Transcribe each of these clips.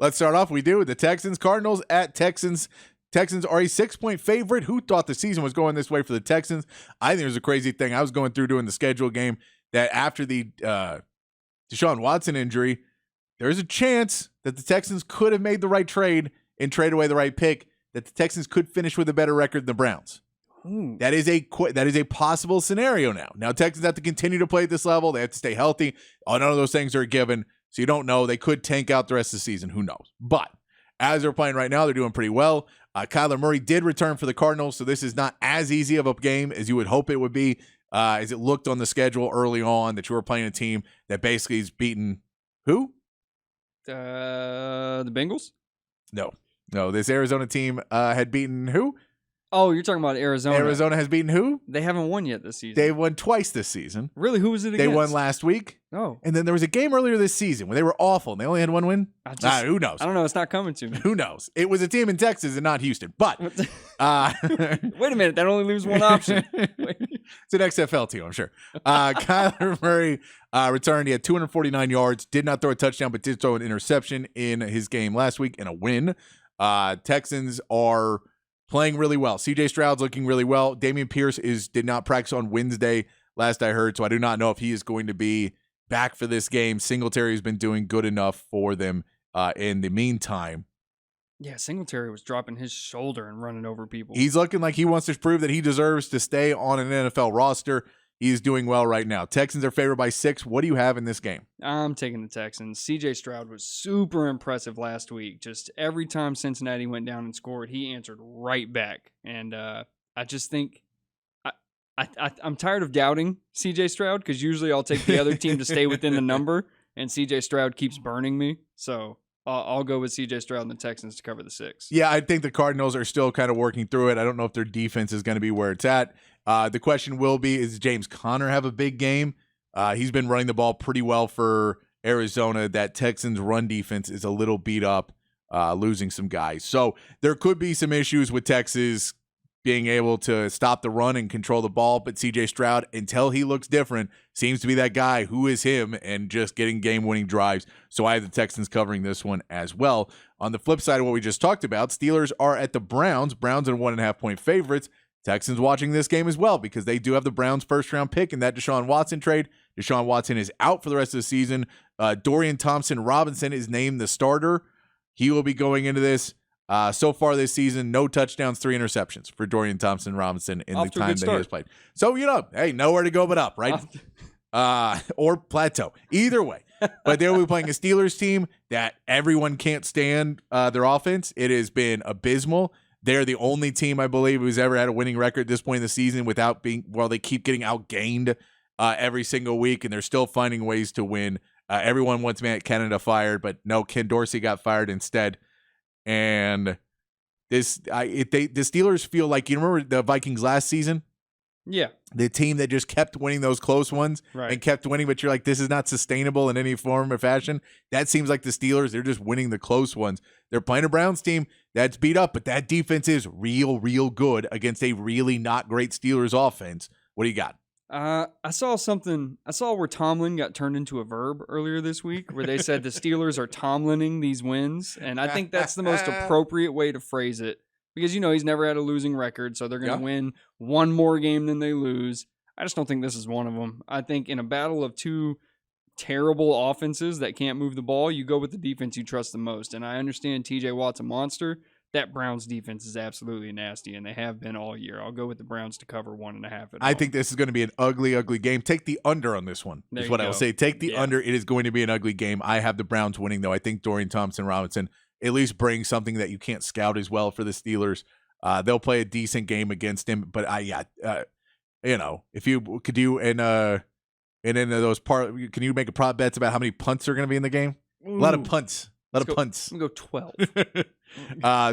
Let's start off. We do with the Texans. Cardinals at Texans. Texans are a 6-point favorite. Who thought the season was going this way for the Texans? I think it was a crazy thing. I was going through doing the schedule game that after the Deshaun Watson injury, there is a chance that the Texans could have made the right trade and trade away the right pick, that the Texans could finish with a better record than the Browns. Ooh. That is a possible scenario now. Now, Texans have to continue to play at this level. They have to stay healthy. None of those things are a given, so you don't know. They could tank out the rest of the season. Who knows? But as they're playing right now, they're doing pretty well. Kyler Murray did return for the Cardinals, so this is not as easy of a game as you would hope it would be, as it looked on the schedule early on that you were playing a team that basically is beaten who? The Bengals? No, this Arizona team had beaten who? Oh, you're talking about Arizona. Arizona has beaten who? They haven't won yet this season. They won twice this season. Really? Who was it against? They won last week. Oh. And then there was a game earlier this season where they were awful and they only had one win. Who knows? I don't know. It's not coming to me. Who knows? It was a team in Texas and not Houston. But Wait a minute. That only leaves one option. It's an XFL team, I'm sure. Kyler Murray returned. He had 249 yards, did not throw a touchdown, but did throw an interception in his game last week in a win. Texans are playing really well. CJ Stroud's looking really well. Dameon Pierce did not practice on Wednesday, last I heard, so I do not know if he is going to be back for this game. Singletary's been doing good enough for them in the meantime. Yeah, Singletary was dropping his shoulder and running over people. He's looking like he wants to prove that he deserves to stay on an NFL roster. He's doing well right now. Texans are favored by 6. What do you have in this game? I'm taking the Texans. CJ Stroud was super impressive last week. Just every time Cincinnati went down and scored, he answered right back. And I just think I'm tired of doubting CJ Stroud, because usually I'll take the other team to stay within the number, and CJ Stroud keeps burning me. So I'll go with CJ Stroud and the Texans to cover the 6. Yeah, I think the Cardinals are still kind of working through it. I don't know if their defense is going to be where it's at. The question will be, is James Conner have a big game? He's been running the ball pretty well for Arizona. That Texans run defense is a little beat up, losing some guys. So there could be some issues with Texas being able to stop the run and control the ball. But CJ Stroud, until he looks different, seems to be that guy who is him and just getting game-winning drives. So I have the Texans covering this one as well. On the flip side of what we just talked about, Steelers are at the Browns. Browns are 1.5-point favorites. Texans watching this game as well because they do have the Browns' first-round pick in that Deshaun Watson trade. Deshaun Watson is out for the rest of the season. Dorian Thompson-Robinson is named the starter. He will be going into this. So far this season, no touchdowns, 3 interceptions for Dorian Thompson-Robinson in the time that he has played. So, hey, nowhere to go but up, right? Or plateau. Either way. But they'll be playing a Steelers team that everyone can't stand their offense. It has been abysmal. They're the only team, I believe, who's ever had a winning record at this point in the season without being, they keep getting outgained every single week, and they're still finding ways to win. Everyone wants Matt Canada fired, but no, Ken Dorsey got fired instead. And the Steelers feel like, you remember the Vikings last season? Yeah. The team that just kept winning those close ones and kept winning, but you're like, this is not sustainable in any form or fashion. That seems like the Steelers. They're just winning the close ones. They're playing a Browns team that's beat up, but that defense is real good against a really not great Steelers offense. What do you got? I saw where Tomlin got turned into a verb earlier this week, where they said the Steelers are Tomlining these wins. And I think that's the most appropriate way to phrase it, because, he's never had a losing record. So they're going to win one more game than they lose. I just don't think this is one of them. I think in a battle of two terrible offenses that can't move the ball, you go with the defense you trust the most. And I understand TJ Watt's a monster. That Browns defense is absolutely nasty, and they have been all year. I'll go with the Browns to cover 1.5. I think this is going to be an ugly game. Take the under on this one, is what I will say. Take the under. It is going to be an ugly game. I have the Browns winning, though. I think Dorian Thompson-Robinson at least brings something that you can't scout as well for the Steelers. They'll play a decent game against him, but if you could do can you make a prop bets about how many punts are going to be in the game? Ooh. A lot of punts. I'm going to go 12.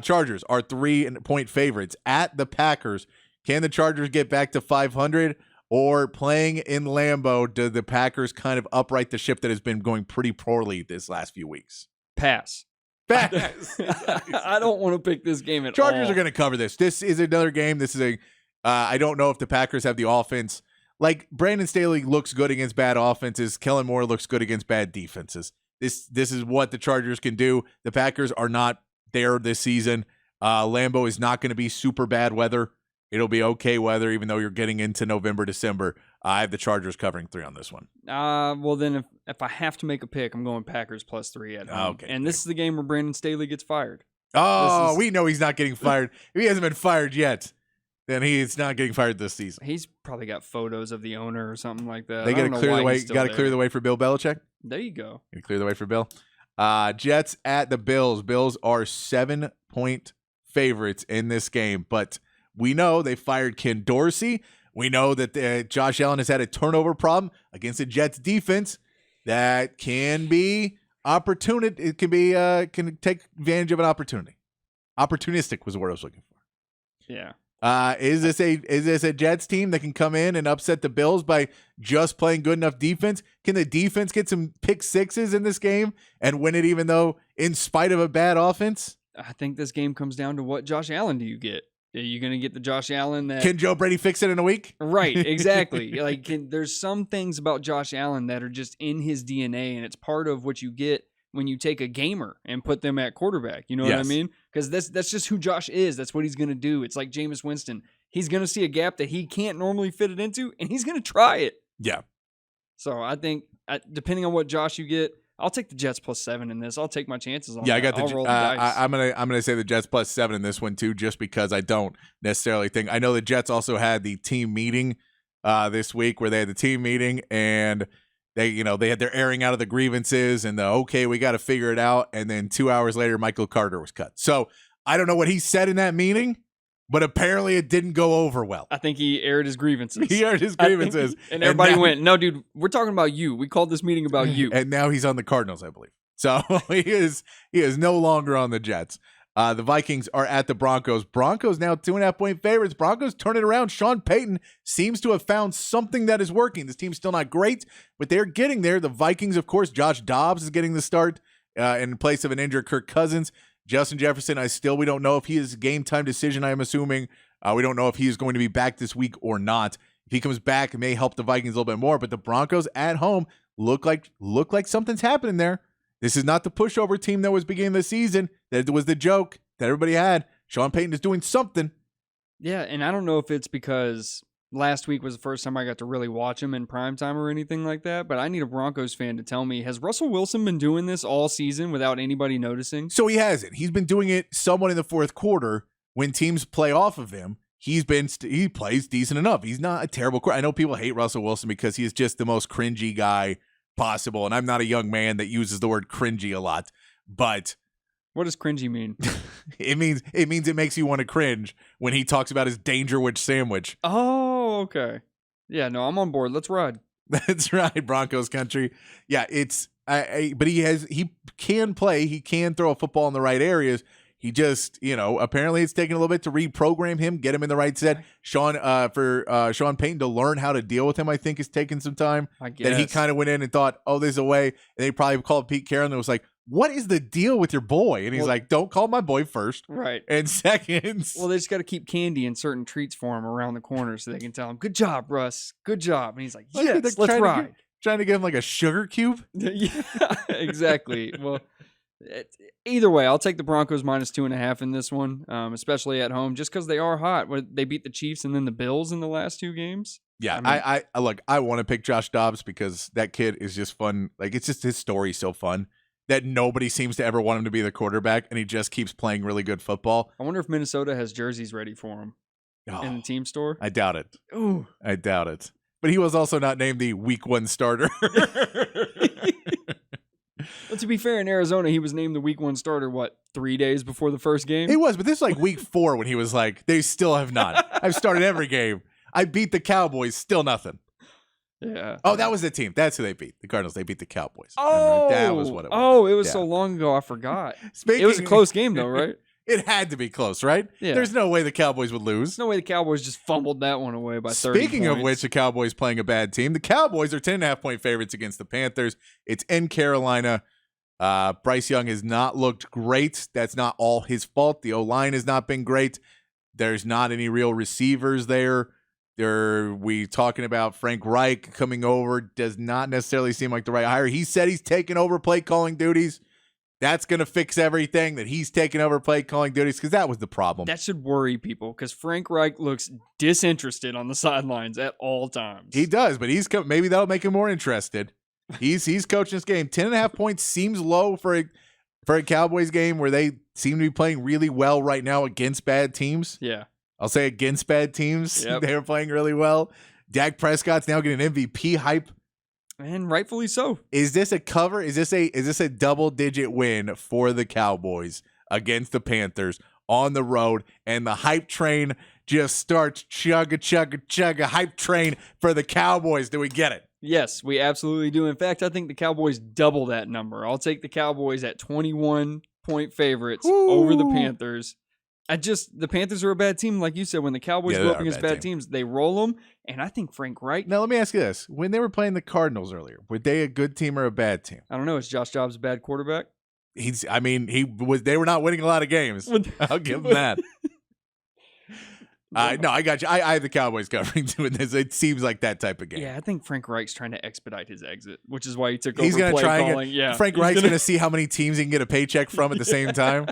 Chargers are 3-point favorites at the Packers. Can the Chargers get back to 500, or playing in Lambeau, do the Packers kind of upright the ship that has been going pretty poorly this last few weeks? Pass. I don't want to pick this game at Chargers all. Are going to cover this. This is another game. This is I don't know if the Packers have the offense. Like, Brandon Staley looks good against bad offenses. Kellen Moore looks good against bad defenses. This is what the Chargers can do. The Packers are not there this season. Lambeau is not going to be super bad weather. It'll be okay weather, even though you're getting into November, December. I have the Chargers covering 3 on this one. Well, then if I have to make a pick, I'm going Packers +3 at home. Okay. And this is the game where Brandon Staley gets fired. Oh, we know he's not getting fired. If he hasn't been fired yet, then he's not getting fired this season. He's probably got photos of the owner or something like that. They got to clear the way. Got to clear the way for Bill Belichick. There you go. Got to clear the way for Bill. Jets at the Bills. Bills are 7-point favorites in this game, but we know they fired Ken Dorsey. We know that Josh Allen has had a turnover problem against the Jets defense that can be opportunity. It can be can take advantage of an opportunity. Opportunistic was the word I was looking for. Yeah. Is this a Jets team that can come in and upset the Bills by just playing good enough defense? Can the defense get some pick sixes in this game and win it, even though in spite of a bad offense? I think this game comes down to what Josh Allen do you get? Are you going to get the Josh Allen that... Can Joe Brady fix it in a week? Right, exactly. There's some things about Josh Allen that are just in his DNA, and it's part of what you get when you take a gamer and put them at quarterback. You know what I mean? Because that's just who Josh is. That's what he's going to do. It's like Jameis Winston. He's going to see a gap that he can't normally fit it into, and he's going to try it. Yeah. So I think, depending on what Josh you get, I'll take the Jets +7 in this. I'll take my chances on that. I got I'll roll the dice. I'm gonna say the Jets +7 in this one too, just because I don't necessarily think. I know the Jets also had the team meeting this week where they had the team meeting and they had their airing out of the grievances and we got to figure it out. And then 2 hours later, Michael Carter was cut. So I don't know what he said in that meeting, but apparently it didn't go over well. I think he aired his grievances. And everybody went, no, dude, we're talking about you. We called this meeting about you. And now he's on the Cardinals, I believe. So he is no longer on the Jets. The Vikings are at the Broncos. Broncos now 2.5-point favorites. Broncos turn it around. Sean Payton seems to have found something that is working. This team's still not great, but they're getting there. The Vikings, of course, Josh Dobbs is getting the start in place of an injured Kirk Cousins. Justin Jefferson, we don't know if he is a game-time decision, I am assuming. We don't know if he is going to be back this week or not. If he comes back, it may help the Vikings a little bit more, but the Broncos at home look like something's happening there. This is not the pushover team that was beginning the season. That was the joke that everybody had. Sean Payton is doing something. Yeah, and I don't know if it's because last week was the first time I got to really watch him in primetime or anything like that, but I need a Broncos fan to tell me, has Russell Wilson been doing this all season without anybody noticing? So he hasn't. He's been doing it somewhat in the fourth quarter when teams play off of him. He plays decent enough. He's not a terrible quarterback. I know people hate Russell Wilson because he is just the most cringy guy possible, and I'm not a young man that uses the word cringy a lot, but what does cringy mean? it means it makes you want to cringe when he talks about his Danger Witch sandwich. Oh, okay. Yeah, no, I'm on board. Let's ride. That's right, Broncos country. Yeah, it's but he can play. He can throw a football in the right areas. He just, apparently it's taking a little bit to reprogram him, get him in the right set. Sean Payton to learn how to deal with him, I think, is taking some time. I guess. That he kind of went in and thought, there's a way. And they probably called Pete Carroll and was like, what is the deal with your boy? And he's like, don't call my boy first. Right. And second. Well, they just got to keep candy and certain treats for him around the corner so they can tell him, good job, Russ. Good job. And he's like, yes, let's ride. Trying to give him like a sugar cube? Yeah, exactly. Well, either way, I'll take the Broncos -2.5 in this one, especially at home, just because they are hot. They beat the Chiefs and then the Bills in the last 2 games. Yeah, I look, I want to pick Josh Dobbs because that kid is just fun. Like, it's just his story so fun that nobody seems to ever want him to be the quarterback, and he just keeps playing really good football. I wonder if Minnesota has jerseys ready for him in the team store. I doubt it. Ooh, I doubt it. But he was also not named the Week 1 starter. Well, to be fair, in Arizona, he was named the Week 1 starter, 3 days before the first game? He was, but this is like Week 4 when he was like, they still have not. I've started every game. I beat the Cowboys, still nothing. Yeah. Oh, that was the team. That's who they beat. The Cardinals. They beat the Cowboys. Oh, that was what it was. Oh, it was so long ago, I forgot. It was a close game, though, right? It had to be close, right? Yeah. There's no way the Cowboys would lose. There's no way the Cowboys just fumbled that one away by 30 Speaking points. of which, the Cowboys playing a bad team. The Cowboys are 10.5-point favorites against the Panthers. It's in Carolina. Bryce Young has not looked great. That's not all his fault. The O-line has not been great. There's not any real receivers there. We talking about Frank Reich coming over. Does not necessarily seem like the right hire. He said he's taking over play calling duties. That's going to fix everything, that he's taking over play calling duties, because that was the problem. That should worry people, because Frank Reich looks disinterested on the sidelines at all times. He does, but maybe that'll make him more interested. He's coaching this game. 10.5 points seems low for a Cowboys game where they seem to be playing really well right now against bad teams. Yeah. I'll say against bad teams. Yep. They are playing really well. Dak Prescott's now getting MVP hype. And rightfully so. Is this a cover? Is this a double-digit win for the Cowboys against the Panthers on the road? And the hype train just starts chug a hype train for the Cowboys. Do we get it? Yes, we absolutely do. In fact, I think the Cowboys double that number. I'll take the Cowboys at 21-point favorites over the Panthers. The Panthers are a bad team, like you said. When the Cowboys go up against bad teams, they roll them. And I think Frank Reich. Now, let me ask you this: when they were playing the Cardinals earlier, were they a good team or a bad team? I don't know. Is Josh Jacobs a bad quarterback? They were not winning a lot of games. I'll give them that. No, I got you. I have the Cowboys covering doing this. It seems like that type of game. Yeah, I think Frank Reich's trying to expedite his exit, which is why he took over He's going to play try calling. Frank Reich's going to see how many teams he can get a paycheck from at the same time.